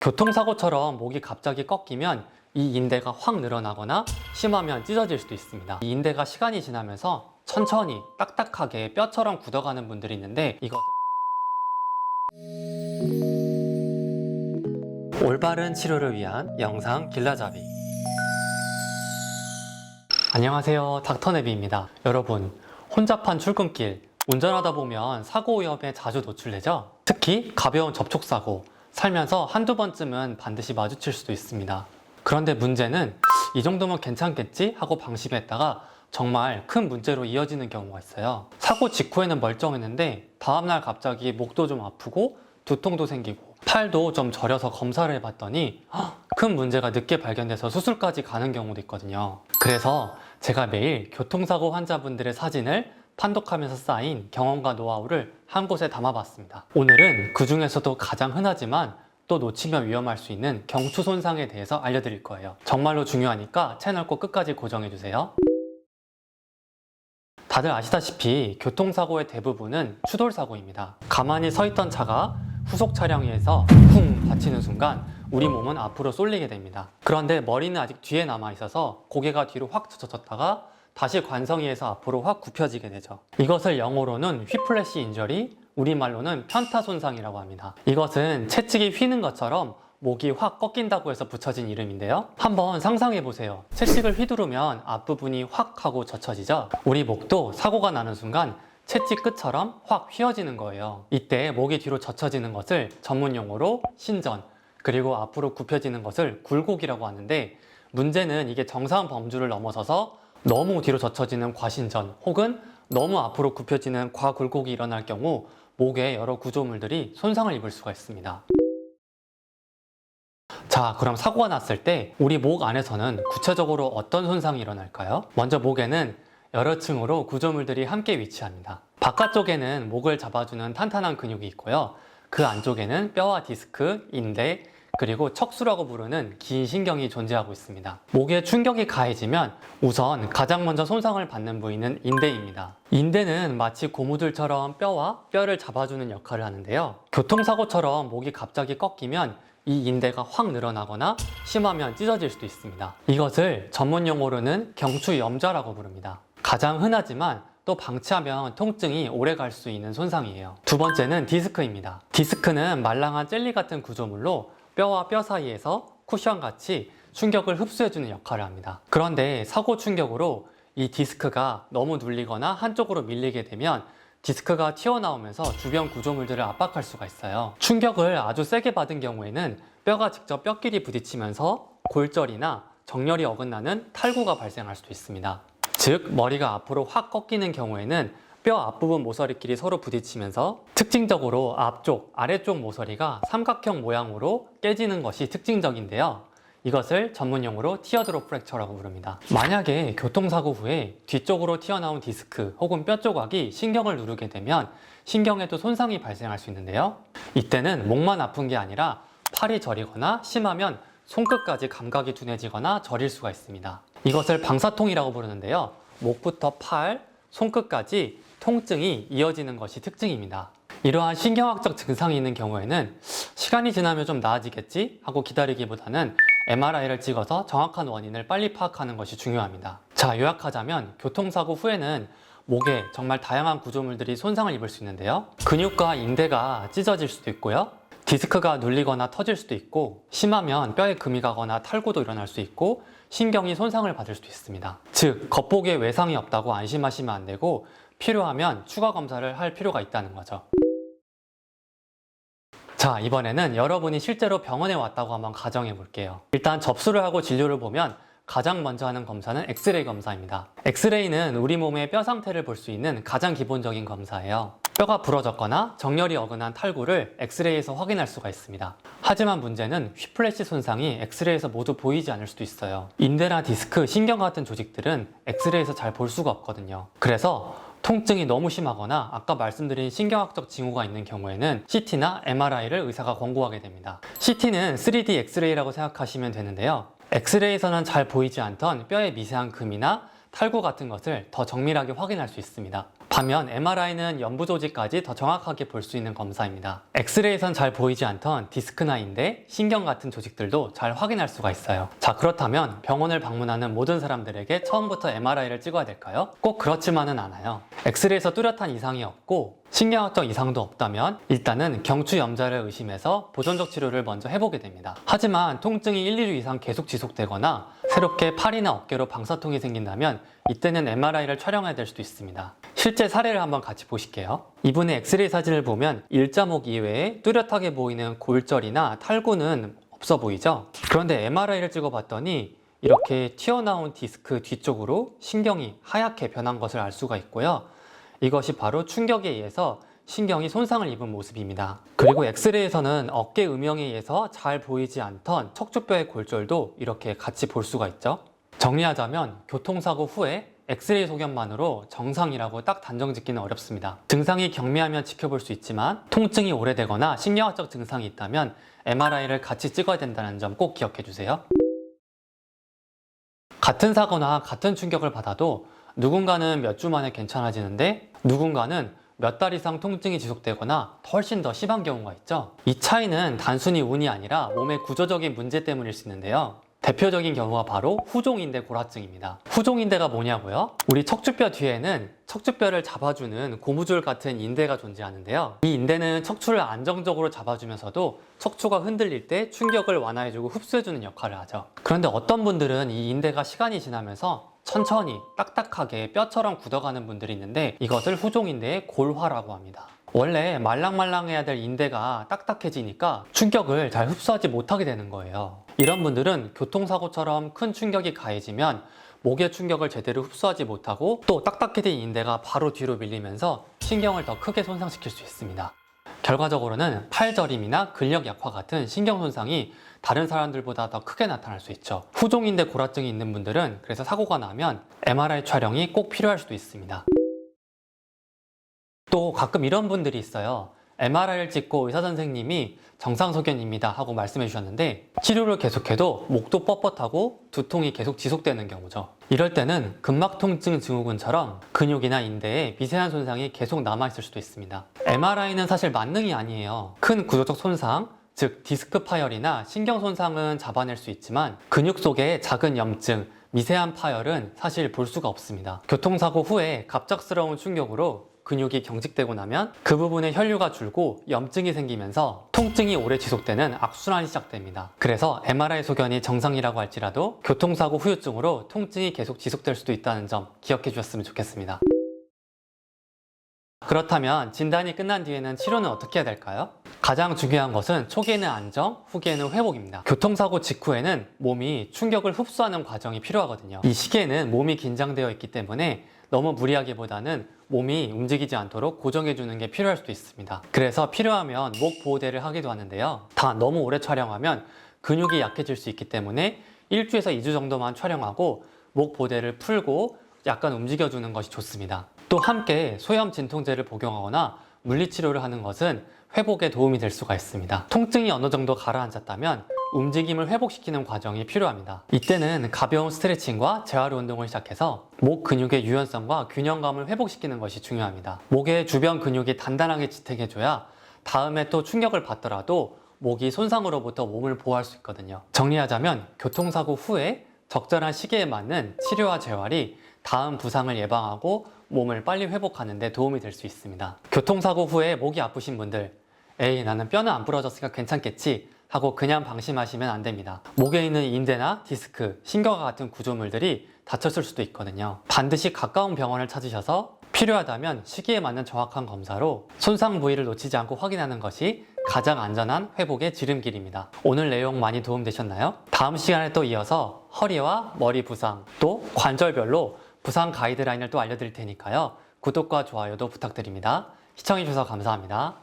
교통사고처럼 목이 갑자기 꺾이면 이 인대가 확 늘어나거나 심하면 찢어질 수도 있습니다. 이 인대가 시간이 지나면서 천천히 딱딱하게 뼈처럼 굳어가는 분들이 있는데 이것을 올바른 치료를 위한 영상 길라잡이. 안녕하세요, 닥터네비입니다. 여러분, 혼잡한 출근길 운전하다 보면 사고 위험에 자주 노출되죠? 특히 가벼운 접촉사고, 살면서 한두 번쯤은 반드시 마주칠 수도 있습니다. 그런데 문제는 이 정도면 괜찮겠지 하고 방심했다가 정말 큰 문제로 이어지는 경우가 있어요. 사고 직후에는 멀쩡했는데 다음날 갑자기 목도 좀 아프고 두통도 생기고 팔도 좀 저려서 검사를 해봤더니 큰 문제가 늦게 발견돼서 수술까지 가는 경우도 있거든요. 그래서 제가 매일 교통사고 환자분들의 사진을 판독하면서 쌓인 경험과 노하우를 한 곳에 담아봤습니다. 오늘은 그 중에서도 가장 흔하지만 또 놓치면 위험할 수 있는 경추 손상에 대해서 알려드릴 거예요. 정말로 중요하니까 채널 꼭 끝까지 고정해주세요. 다들 아시다시피 교통사고의 대부분은 추돌사고입니다. 가만히 서 있던 차가 후속 차량에 의해서 쿵 받치는 순간 우리 몸은 앞으로 쏠리게 됩니다. 그런데 머리는 아직 뒤에 남아 있어서 고개가 뒤로 확 젖혔다가 다시 관성위에서 앞으로 확 굽혀지게 되죠. 이것을 영어로는 휘플래시 인저리, 우리말로는 편타 손상이라고 합니다. 이것은 채찍이 휘는 것처럼 목이 확 꺾인다고 해서 붙여진 이름인데요. 한번 상상해 보세요. 채찍을 휘두르면 앞부분이 확 하고 젖혀지죠. 우리 목도 사고가 나는 순간 채찍 끝처럼 확 휘어지는 거예요. 이때 목이 뒤로 젖혀지는 것을 전문 용어로 신전, 그리고 앞으로 굽혀지는 것을 굴곡이라고 하는데, 문제는 이게 정상 범주를 넘어서서 너무 뒤로 젖혀지는 과신전 혹은 너무 앞으로 굽혀지는 과굴곡이 일어날 경우 목의 여러 구조물들이 손상을 입을 수가 있습니다. 자, 그럼 사고가 났을 때 우리 목 안에서는 구체적으로 어떤 손상이 일어날까요? 먼저 목에는 여러 층으로 구조물들이 함께 위치합니다. 바깥쪽에는 목을 잡아주는 탄탄한 근육이 있고요. 그 안쪽에는 뼈와 디스크, 인대, 그리고 척수라고 부르는 긴 신경이 존재하고 있습니다. 목에 충격이 가해지면 우선 가장 먼저 손상을 받는 부위는 인대입니다. 인대는 마치 고무줄처럼 뼈와 뼈를 잡아주는 역할을 하는데요. 교통사고처럼 목이 갑자기 꺾이면 이 인대가 확 늘어나거나 심하면 찢어질 수도 있습니다. 이것을 전문 용어로는 경추염좌라고 부릅니다. 가장 흔하지만 또 방치하면 통증이 오래 갈 수 있는 손상이에요. 두 번째는 디스크입니다. 디스크는 말랑한 젤리 같은 구조물로 뼈와 뼈 사이에서 쿠션같이 충격을 흡수해주는 역할을 합니다. 그런데 사고 충격으로 이 디스크가 너무 눌리거나 한쪽으로 밀리게 되면 디스크가 튀어나오면서 주변 구조물들을 압박할 수가 있어요. 충격을 아주 세게 받은 경우에는 뼈가 직접 뼈끼리 부딪히면서 골절이나 정렬이 어긋나는 탈구가 발생할 수도 있습니다. 즉, 머리가 앞으로 확 꺾이는 경우에는 뼈 앞부분 모서리끼리 서로 부딪히면서 특징적으로 앞쪽, 아래쪽 모서리가 삼각형 모양으로 깨지는 것이 특징적인데요. 이것을 전문용어로 티어드롭 프랙처라고 부릅니다. 만약에 교통사고 후에 뒤쪽으로 튀어나온 디스크 혹은 뼈 조각이 신경을 누르게 되면 신경에도 손상이 발생할 수 있는데요. 이때는 목만 아픈 게 아니라 팔이 저리거나 심하면 손끝까지 감각이 둔해지거나 저릴 수가 있습니다. 이것을 방사통이라고 부르는데요. 목부터 팔, 손끝까지 통증이 이어지는 것이 특징입니다. 이러한 신경학적 증상이 있는 경우에는 시간이 지나면 좀 나아지겠지 하고 기다리기보다는 MRI를 찍어서 정확한 원인을 빨리 파악하는 것이 중요합니다. 자, 요약하자면 교통사고 후에는 목에 정말 다양한 구조물들이 손상을 입을 수 있는데요. 근육과 인대가 찢어질 수도 있고요. 디스크가 눌리거나 터질 수도 있고, 심하면 뼈에 금이 가거나 탈구도 일어날 수 있고, 신경이 손상을 받을 수도 있습니다. 즉, 겉보기에 외상이 없다고 안심하시면 안 되고 필요하면 추가 검사를 할 필요가 있다는 거죠. 자, 이번에는 여러분이 실제로 병원에 왔다고 한번 가정해 볼게요. 일단 접수를 하고 진료를 보면 가장 먼저 하는 검사는 엑스레이 검사입니다. 엑스레이는 우리 몸의 뼈 상태를 볼 수 있는 가장 기본적인 검사예요. 뼈가 부러졌거나 정렬이 어긋난 탈구를 엑스레이에서 확인할 수가 있습니다. 하지만 문제는 휘플래시 손상이 엑스레이에서 모두 보이지 않을 수도 있어요. 인대나 디스크, 신경 같은 조직들은 엑스레이에서 잘 볼 수가 없거든요. 그래서 통증이 너무 심하거나 아까 말씀드린 신경학적 징후가 있는 경우에는 CT나 MRI를 의사가 권고하게 됩니다. CT는 3D 엑스레이라고 생각하시면 되는데요. 엑스레이에서는 잘 보이지 않던 뼈의 미세한 금이나 탈구 같은 것을 더 정밀하게 확인할 수 있습니다. 반면 MRI는 연부 조직까지 더 정확하게 볼 수 있는 검사입니다. 엑스레이에선 잘 보이지 않던 디스크나 인대, 신경 같은 조직들도 잘 확인할 수가 있어요. 자, 그렇다면 병원을 방문하는 모든 사람들에게 처음부터 MRI를 찍어야 될까요? 꼭 그렇지만은 않아요. 엑스레이에서 뚜렷한 이상이 없고 신경학적 이상도 없다면 일단은 경추염좌를 의심해서 보존적 치료를 먼저 해보게 됩니다. 하지만 통증이 1, 2주 이상 계속 지속되거나 새롭게 팔이나 어깨로 방사통이 생긴다면 이때는 MRI를 촬영해야 될 수도 있습니다. 실제 사례를 한번 같이 보실게요. 이분의 엑스레이 사진을 보면 일자목 이외에 뚜렷하게 보이는 골절이나 탈구는 없어 보이죠? 그런데 MRI를 찍어봤더니 이렇게 튀어나온 디스크 뒤쪽으로 신경이 하얗게 변한 것을 알 수가 있고요. 이것이 바로 충격에 의해서 신경이 손상을 입은 모습입니다. 그리고 엑스레이에서는 어깨 음영에 의해서 잘 보이지 않던 척추뼈의 골절도 이렇게 같이 볼 수가 있죠. 정리하자면 교통사고 후에 엑스레이 소견만으로 정상이라고 딱 단정 짓기는 어렵습니다. 증상이 경미하면 지켜볼 수 있지만 통증이 오래되거나 신경학적 증상이 있다면 MRI를 같이 찍어야 된다는 점 꼭 기억해 주세요. 같은 사고나 같은 충격을 받아도 누군가는 몇 주 만에 괜찮아지는데 누군가는 몇 달 이상 통증이 지속되거나 훨씬 더 심한 경우가 있죠. 이 차이는 단순히 운이 아니라 몸의 구조적인 문제 때문일 수 있는데요. 대표적인 경우가 바로 후종인대 골화증입니다. 후종인대가 뭐냐고요? 우리 척추뼈 뒤에는 척추뼈를 잡아주는 고무줄 같은 인대가 존재하는데요. 이 인대는 척추를 안정적으로 잡아주면서도 척추가 흔들릴 때 충격을 완화해주고 흡수해주는 역할을 하죠. 그런데 어떤 분들은 이 인대가 시간이 지나면서 천천히 딱딱하게 뼈처럼 굳어가는 분들이 있는데 이것을 후종인대의 골화라고 합니다. 원래 말랑말랑해야 될 인대가 딱딱해지니까 충격을 잘 흡수하지 못하게 되는 거예요. 이런 분들은 교통사고처럼 큰 충격이 가해지면 목의 충격을 제대로 흡수하지 못하고 또 딱딱해진 인대가 바로 뒤로 밀리면서 신경을 더 크게 손상시킬 수 있습니다. 결과적으로는 팔저림이나 근력 약화 같은 신경 손상이 다른 사람들보다 더 크게 나타날 수 있죠. 후종인대 골화증이 있는 분들은 그래서 사고가 나면 MRI 촬영이 꼭 필요할 수도 있습니다. 또 가끔 이런 분들이 있어요. MRI를 찍고 의사 선생님이 정상소견입니다 하고 말씀해 주셨는데 치료를 계속해도 목도 뻣뻣하고 두통이 계속 지속되는 경우죠. 이럴 때는 근막통증 증후군처럼 근육이나 인대에 미세한 손상이 계속 남아있을 수도 있습니다. MRI는 사실 만능이 아니에요. 큰 구조적 손상, 즉 디스크 파열이나 신경 손상은 잡아낼 수 있지만 근육 속의 작은 염증, 미세한 파열은 사실 볼 수가 없습니다. 교통사고 후에 갑작스러운 충격으로 근육이 경직되고 나면 그 부분에 혈류가 줄고 염증이 생기면서 통증이 오래 지속되는 악순환이 시작됩니다. 그래서 MRI 소견이 정상이라고 할지라도 교통사고 후유증으로 통증이 계속 지속될 수도 있다는 점 기억해 주셨으면 좋겠습니다. 그렇다면 진단이 끝난 뒤에는 치료는 어떻게 해야 될까요? 가장 중요한 것은 초기에는 안정, 후기에는 회복입니다. 교통사고 직후에는 몸이 충격을 흡수하는 과정이 필요하거든요. 이 시기에는 몸이 긴장되어 있기 때문에 너무 무리하기보다는 몸이 움직이지 않도록 고정해주는 게 필요할 수도 있습니다. 그래서 필요하면 목 보호대를 하기도 하는데요. 다 너무 오래 촬영하면 근육이 약해질 수 있기 때문에 1주에서 2주 정도만 촬영하고 목 보호대를 풀고 약간 움직여주는 것이 좋습니다. 또 함께 소염 진통제를 복용하거나 물리치료를 하는 것은 회복에 도움이 될 수가 있습니다. 통증이 어느 정도 가라앉았다면 움직임을 회복시키는 과정이 필요합니다. 이때는 가벼운 스트레칭과 재활 운동을 시작해서 목 근육의 유연성과 균형감을 회복시키는 것이 중요합니다. 목의 주변 근육이 단단하게 지탱해줘야 다음에 또 충격을 받더라도 목이 손상으로부터 몸을 보호할 수 있거든요. 정리하자면 교통사고 후에 적절한 시기에 맞는 치료와 재활이 다음 부상을 예방하고 몸을 빨리 회복하는 데 도움이 될 수 있습니다. 교통사고 후에 목이 아프신 분들, 에이 나는 뼈는 안 부러졌으니까 괜찮겠지 하고 그냥 방심하시면 안 됩니다. 목에 있는 인대나 디스크, 신경과 같은 구조물들이 다쳤을 수도 있거든요. 반드시 가까운 병원을 찾으셔서 필요하다면 시기에 맞는 정확한 검사로 손상 부위를 놓치지 않고 확인하는 것이 가장 안전한 회복의 지름길입니다. 오늘 내용 많이 도움되셨나요? 다음 시간에 또 이어서 허리와 머리 부상, 또 관절별로 부상 가이드라인을 또 알려드릴 테니까요. 구독과 좋아요도 부탁드립니다. 시청해주셔서 감사합니다.